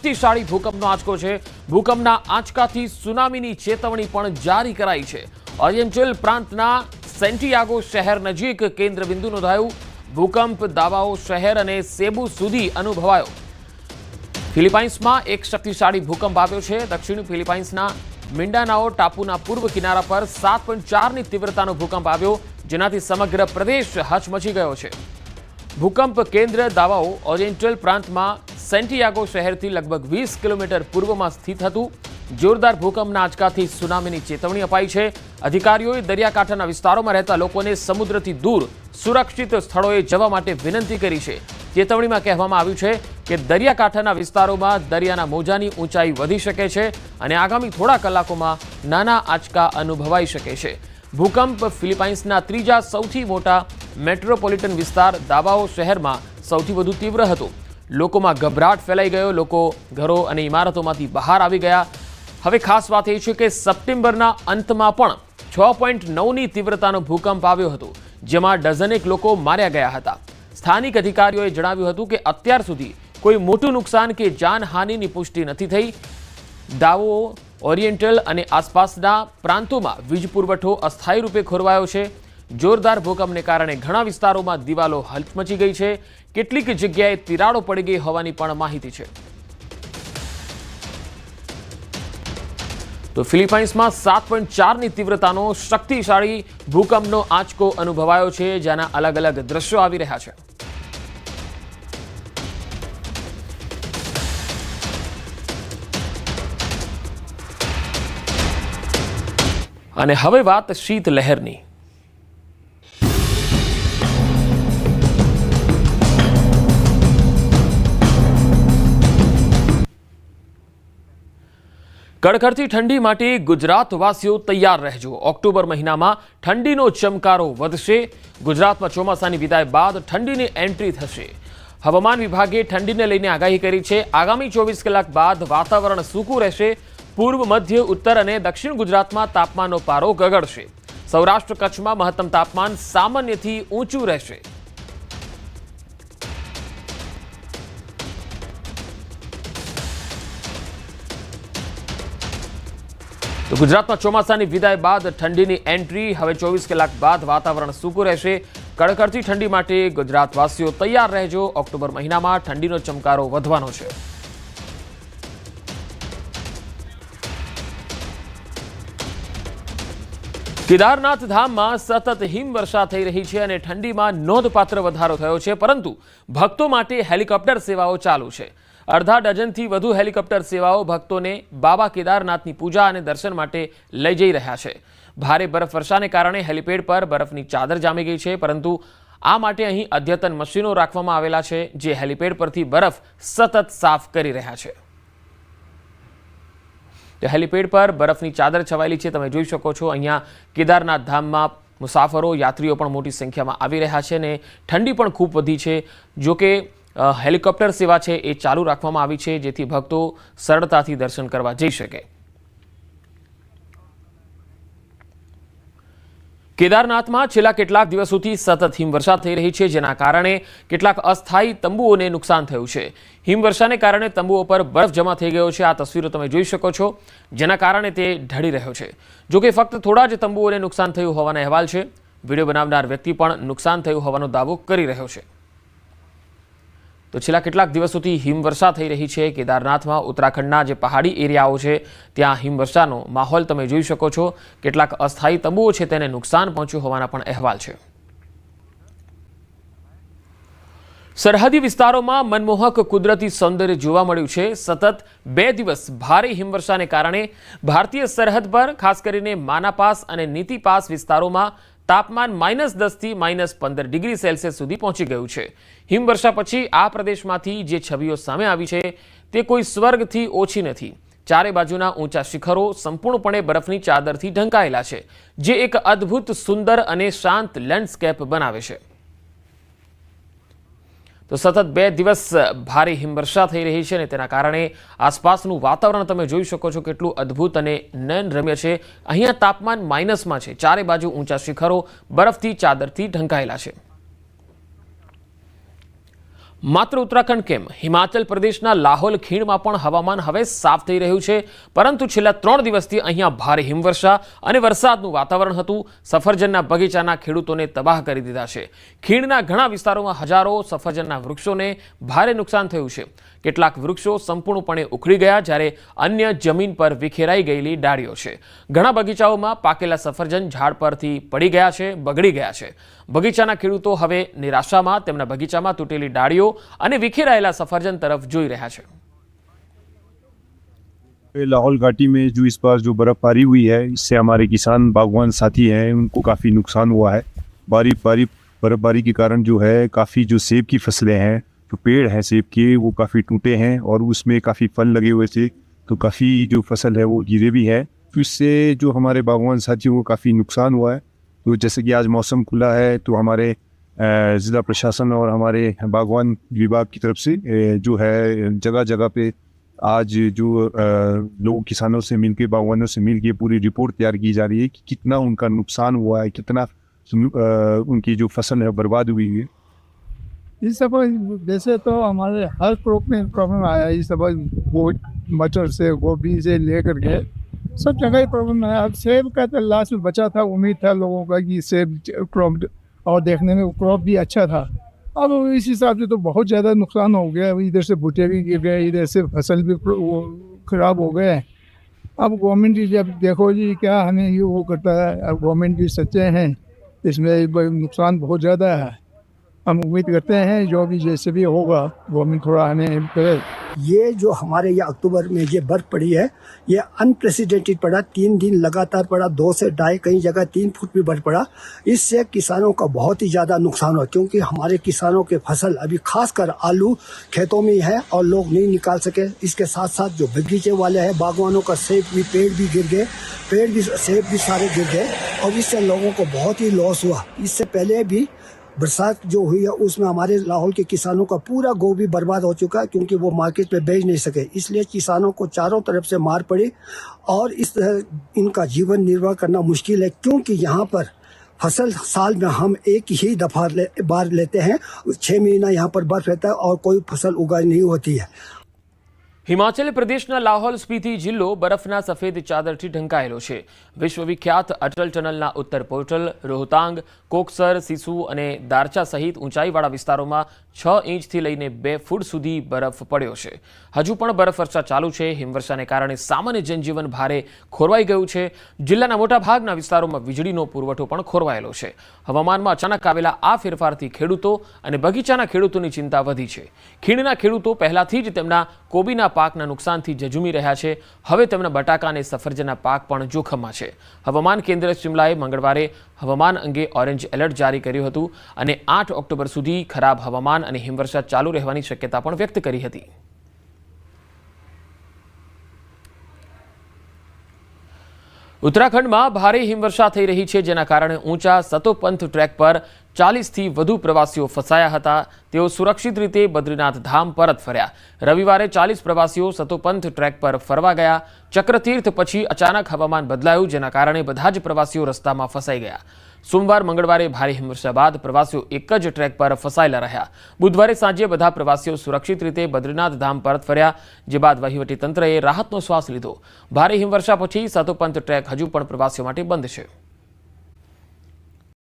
શક્તિશાળી ભૂકંપનો આંચકો છે। ભૂકંપના આંચકાથી સુનામીની ચેતવણી પણ જારી કરાઈ છે। ઓરિએન્ટલ પ્રાંતના સેન્ટિયાગો શહેર નજીક કેન્દ્રબિંદુ નોંધાયું। ભૂકંપ દાવાઓ શહેર અને સેબુ સુધી અનુભવાયો। ફિલિપાઇન્સમાં એક શક્તિશાળી ભૂકંપ આવ્યો છે। દક્ષિણ ફિલિપાઇન્સના મિન્ડાનાઓ ટાપુના પૂર્વ કિનારા પર 7.4ની તીવ્રતાનો ભૂકંપ આવ્યો, જેનાથી સમગ્ર પ્રદેશ હચમચી ગયો છે। ભૂકંપ કેન્દ્ર દાવાઓ ઓરિએન્ટલ પ્રાંતમાં સેન્ટિયાગો શહેરથી લગભગ 20 કિલોમીટર પૂર્વમાં સ્થિત હતું। જોરદાર ભૂકંપના આંચકાથી સુનામીની ચેતવણી અપાઈ છે। અધિકારીઓએ દરિયાકાંઠાના વિસ્તારોમાં રહેતા લોકોને સમુદ્રથી દૂર સુરક્ષિત સ્થળોએ જવા માટે વિનંતી કરી છે। ચેતવણીમાં કહેવામાં આવ્યું છે કે દરિયાકાંઠાના વિસ્તારોમાં દરિયાના મોજાની ઊંચાઈ વધી શકે છે અને આગામી થોડા કલાકોમાં નાના આંચકા અનુભવાઈ શકે છે। ભૂકંપ ફિલિપાઇન્સના ત્રીજા સૌથી મોટા મેટ્રોપોલિટન વિસ્તાર દાવાઓ શહેરમાં સૌથી વધુ તીવ્ર હતો। લોકોમાં ગભરાટ ફેલાઈ ગયો। લોકો ઘરો અને ઇમારતોમાંથી બહાર આવી ગયા। હવે ખાસ વાત એ છે કે સપ્ટેમ્બરના અંતમાં પણ 6.9ની તીવ્રતાનો ભૂકંપ આવ્યો હતો, જેમાં ડઝનેક લોકો માર્યા ગયા હતા। સ્થાનિક અધિકારીઓએ જણાવ્યું હતું કે અત્યાર સુધી કોઈ મોટું નુકસાન કે જાનહાનિની પુષ્ટિ નથી થઈ। દાવો ઓરિએન્ટલ અને આસપાસના પ્રાંતોમાં વીજ પુરવઠો અસ્થાયી રૂપે ખોરવાયો છે। જોરદાર ભૂકંપને કારણે ઘણા વિસ્તારોમાં દિવાલો હચમચી ગઈ છે। કેટલીક જગ્યાએ તિરાડો પડી ગઈ હોવાની પણ માહિતી છે। તો ફિલિપાઇન્સમાં 7.4ની તીવ્રતાનો શક્તિશાળી ભૂકંપનો આંચકો અનુભવાયો છે, જેના અલગ અલગ દ્રશ્યો આવી રહ્યા છે। અને હવે વાત શીત લહેરની। કડકડતી ઠંડી માટે ગુજરાતવાસીઓ તૈયાર રહેજો। ઓક્ટોબર મહિનામાં ઠંડીનો ચમકારો વધશે। ગુજરાતમાં ચોમાસાની વિદાય બાદ ઠંડીની એન્ટ્રી થશે। હવામાન વિભાગે ઠંડીને લઈને આગાહી કરી છે। આગામી 24 કલાક બાદ વાતાવરણ સૂકું રહેશે। પૂર્વ, મધ્ય, ઉત્તર અને દક્ષિણ ગુજરાતમાં તાપમાનનો પારો ગગડશે। સૌરાષ્ટ્ર કચ્છમાં મહત્તમ તાપમાન સામાન્યથી ઊંચું રહેશે। તો ગુજરાતમાં ચોમાસાની વિદાય બાદ ઠંડીની એન્ટ્રી। હવે 24 કલાક બાદ વાતાવરણ સૂકું રહેશે। કડકડતી ઠંડી માટે ગુજરાતવાસીઓ તૈયાર રહેજો। ઓક્ટોબર મહિનામાં ઠંડીનો ચમકારો વધવાનો છે। કેદારનાથ ધામમાં સતત હિમવર્ષા થઈ રહી છે અને ઠંડીમાં નોંધપાત્ર વધારો થયો છે, પરંતુ ભક્તો માટે હેલિકોપ્ટર સેવાઓ ચાલુ છે। અડધા ડઝનથી વધુ હેલિકોપ્ટર સેવાઓ ભક્તોને બાબા કેદારનાથની પૂજા અને દર્શન માટે લઈ જઈ રહ્યા છે। ભારે બરફવર્ષાને કારણે હેલિપેડ પર બરફની ચાદર જામી ગઈ છે, પરંતુ આ માટે અહીં અદ્યતન મશીનો રાખવામાં આવેલા છે, જે હેલિપેડ પરથી બરફ સતત સાફ કરી રહ્યા છે। તો હેલિપેડ પર બરફની ચાદર છવાયેલી છે, તમે જોઈ શકો છો। અહીંયા કેદારનાથ ધામમાં મુસાફરો, યાત્રીઓ પણ મોટી સંખ્યામાં આવી રહ્યા છે અને ઠંડી પણ ખૂબ વધી છે। જોકે હેલિકોપ્ટર સેવા છે એ ચાલુ રાખવામાં આવી છે, જેથી ભક્તો સરળતાથી દર્શન કરવા જઈ શકે। કેદારનાથમાં છેલ્લા કેટલાક દિવસોથી સતત હિમવર્ષા થઈ રહી છે, જેના કારણે કેટલાક અસ્થાયી તંબુઓને નુકસાન થયું છે। હિમવર્ષાને કારણે તંબુઓ પર બરફ જમા થઈ ગયો છે। આ તસવીરો તમે જોઈ શકો છો, જેના કારણે તે ઢળી રહ્યો છે। જોકે ફક્ત થોડા જ તંબુઓને નુકસાન થયું હોવાના અહેવાલ છે। વિડીયો બનાવનાર વ્યક્તિ પણ નુકસાન થયું હોવાનો દાવો કરી રહ્યો છે। તો છેલ્લા કેટલાક દિવસોથી હિમવર્ષા થઈ રહી છે કેદારનાથમાં। ઉત્તરાખંડના જે પહાડી એરિયાઓ છે ત્યાં હિમવર્ષાનો માહોલ તમે જોઈ શકો છો। કેટલાક અસ્થાયી તંબુઓ છે તેને નુકસાન પહોંચ્યું હોવાના પણ અહેવાલ છે। સરહદી વિસ્તારોમાં મનમોહક કુદરતી સૌંદર્ય જોવા મળ્યું છે। સતત 2 દિવસ ભારે હિમવર્ષાને કારણે ભારતીય સરહદ પર ખાસ કરીને માનાપાસ અને નીતિપાસ વિસ્તારોમાં તાપમાન -10 થી -15 ડિગ્રી સેલ્સિયસ સુધી પહોંચી ગયું છે। હિમવર્ષા પછી આ પ્રદેશમાંથી જે છબીઓ સામે આવી છે તે કોઈ સ્વર્ગથી ઓછી નથી। ચારે બાજુના ઊંચા શિખરો સંપૂર્ણપણે બરફની ચાદરથી ઢંકાયેલા છે, જે એક અદ્ભુત, સુંદર અને શાંત લેન્ડસ્કેપ બનાવે છે। તો સતત 2 દિવસ ભારે હિમવર્ષા થઈ રહી છે અને તેના કારણે આસપાસનું વાતાવરણ તમે જોઈ શકો છો કેટલું અદ્ભુત અને નયનરમ્ય છે। અહીંયા તાપમાન માઇનસમાં છે। ચારે બાજુ ઊંચા શિખરો બરફથી ચાદરથી ઢંકાયેલા છે। માત્ર ઉત્તરાખંડ કેમ, હિમાચલ પ્રદેશના લાહોલ ખીણમાં પણ હવામાન હવે સાફ થઈ રહ્યું છે, પરંતુ છેલ્લા 3 દિવસથી અહીંયા ભારે હિમવર્ષા અને વરસાદનું વાતાવરણ હતું. સફરજનના બગીચાના ખેડૂતોને તબાહ કરી દીધા છે. ખીણના ઘણા વિસ્તારોમાં હજારો સફરજનના વૃક્ષોને ભારે નુકસાન થયું છે. કેટલાક વૃક્ષો સંપૂર્ણપણે ઉખડી ગયા, જ્યારે અન્ય જમીન પર વિખેરાઈ ગયેલી ડાળીઓ છે. ઘણા બગીચાઓમાં પાકેલા સફરજન ઝાડ પરથી પડી ગયા છે, બગડી ગયા છે. બગીચાના ખેડૂતો હવે નિરાશામાં તેમના બગીચામાં તૂટેલી ડાળીઓ અને વિખેરાયેલા सफरजन तरफ જોઈ રહ્યા છે. लाहौल घाटी में जो इस बार जो बर्फबारी हुई है, इससे हमारे किसान बागवान साथी हैं उनको काफ़ी नुकसान हुआ है. बर्फबारी के कारण जो है काफ़ी जो सेब की फसलें हैं, जो पेड़ हैं सेब के, वो काफ़ी टूटे हैं और उसमें काफ़ी फल लगे हुए थे, तो काफ़ी जो फसल है वो गिरे भी है. तो इससे जो हमारे बागवान साथियों को काफ़ी नुकसान हुआ है. तो जैसे कि आज मौसम खुला है, तो हमारे ज़िला प्रशासन और हमारे बागवान विभाग की तरफ से जो है जगह जगह पे आज जो लोग किसानों से मिलके बागवानों से मिलके पूरी रिपोर्ट तैयार की जा रही है कि कितना उनका नुकसान हुआ है, कितना उनकी जो फसल है बर्बाद हुई है. इस सब वैसे तो हमारे हर क्रॉप में प्रॉब्लम आया है. इस सब वो मटर से गोभी से लेकर के सब जगह ही प्रॉब्लम है. अब सेब का तो लास्ट में बचा था, उम्मीद था लोगों का कि सेब क्रॉप और देखने में क्रॉप भी अच्छा था. अब इस हिसाब से तो बहुत ज़्यादा नुकसान हो गया. इधर से भुट्टे भी गिर गए, इधर से फसल भी ख़राब हो गए. अब गवर्नमेंट जी जब देखो जी क्या हमें ये वो करता है. अब गवर्नमेंट भी सच्चे हैं, इसमें नुकसान बहुत ज़्यादा है. हम उम्मीद करते हैं जो भी जैसे भी होगा गवर्नमेंट थोड़ा हमें हेल्प करे. ये जो हमारे यहाँ अक्टूबर में ये बर्फ पड़ी है, ये अनप्रेसिडेंटेड पड़ा. 3 दिन लगातार पड़ा, 2 से 2.5 कई जगह 3 फुट भी बर्फ पड़ा. इससे किसानों का बहुत ही ज़्यादा नुकसान हुआ, क्योंकि हमारे किसानों के फसल अभी खासकर आलू खेतों में है और लोग नहीं निकाल सके. इसके साथ साथ जो बगीचे वाले हैं बागवानों का सेब भी पेड़ भी गिर गए, सेब भी सारे गिर गए और इससे लोगों को बहुत ही लॉस हुआ. इससे पहले भी बरसात जो हुई है उसमें हमारे लाहौल के किसानों का पूरा गोभी बर्बाद हो चुका है, क्योंकि वो मार्केट पे बेच नहीं सके. इसलिए किसानों को चारों तरफ से मार पड़ी और इस तरह इनका जीवन निर्वाह करना मुश्किल है, क्योंकि यहाँ पर फसल साल में हम एक ही दफा बार लेते हैं. 6 महीना यहाँ पर बर्फ रहता है और कोई फसल उगाई नहीं होती है. હિમાચલ પ્રદેશના લાહોલ સ્પીતિ જિલ્લો બરફના સફેદ ચાદરથી ઢંકાયેલો છે. વિશ્વવિખ્યાત અટલ ટનલના ઉત્તર પોર્ટલ, રોહતાંગ, કોકસર, સિસુ અને દારચા સહિત ઊંચાઈવાળા વિસ્તારોમાં 6 ઇંચથી લઈને 2 ફૂટ સુધી બરફ પડ્યો છે. હજુ પણ બરફવર્ષા ચાલુ છે. હિમવર્ષાને કારણે સામાન્ય જનજીવન ભારે ખોરવાઈ ગયું છે. જિલ્લાના મોટાભાગના વિસ્તારોમાં વીજળીનો પુરવઠો પણ ખોરવાયેલો છે. હવામાનમાં અચાનક આવેલા આ ફેરફારથી ખેડૂતો અને બગીચાના ખેડૂતોની ચિંતા વધી છે. ખીણના ખેડૂતો પહેલાથી જ તેમના કોબીના પાકના નુકસાનથી જજુમી રહ્યા છે. હવે તેમના બટાકા અને સફરજનના પાક પણ જોખમમાં છે. હવામાન કેન્દ્ર શિમલાએ મંગળવારે હવામાન અંગે ઓરેન્જ એલર્ટ જારી કર્યું હતું અને 8 ઓક્ટોબર સુધી ખરાબ હવામાન અને હિમવર્ષા ચાલુ રહેવાની શક્યતા પણ વ્યક્ત કરી હતી. ઉત્તરાખંડમાં ભારે હિમવર્ષા થઈ રહી છે, જેના કારણે ઊંચા સતોપંથ ટ્રેક પર 40થી વધુ પ્રવાસીઓ ફસાયા હતા. તેઓ સુરક્ષિત રીતે બદ્રીનાથ ધામ પરત ફર્યા. રવિવારે 40 પ્રવાસીઓ સતોપંથ ટ્રેક પર ફરવા ગયા. ચક્રતીર્થ પછી અચાનક હવામાન બદલાયું, જેના કારણે બધા જ પ્રવાસીઓ રસ્તામાં ફસાઈ ગયા. સોમવાર મંગળવારે ભારે હિમવર્ષા બાદ પ્રવાસીઓ એક જ ટ્રેક પર ફસાયેલા રહ્યા. બુધવારે સાંજે બધા પ્રવાસીઓ સુરક્ષિત રીતે બદ્રીનાથ ધામ પરત ફર્યા, જે બાદ વહીવટીતંત્રએ રાહતનો શ્વાસ લીધો. ભારે હિમવર્ષા પછી સતોપંથ ટ્રેક હજુ પણ પ્રવાસીઓ માટે બંધ છે.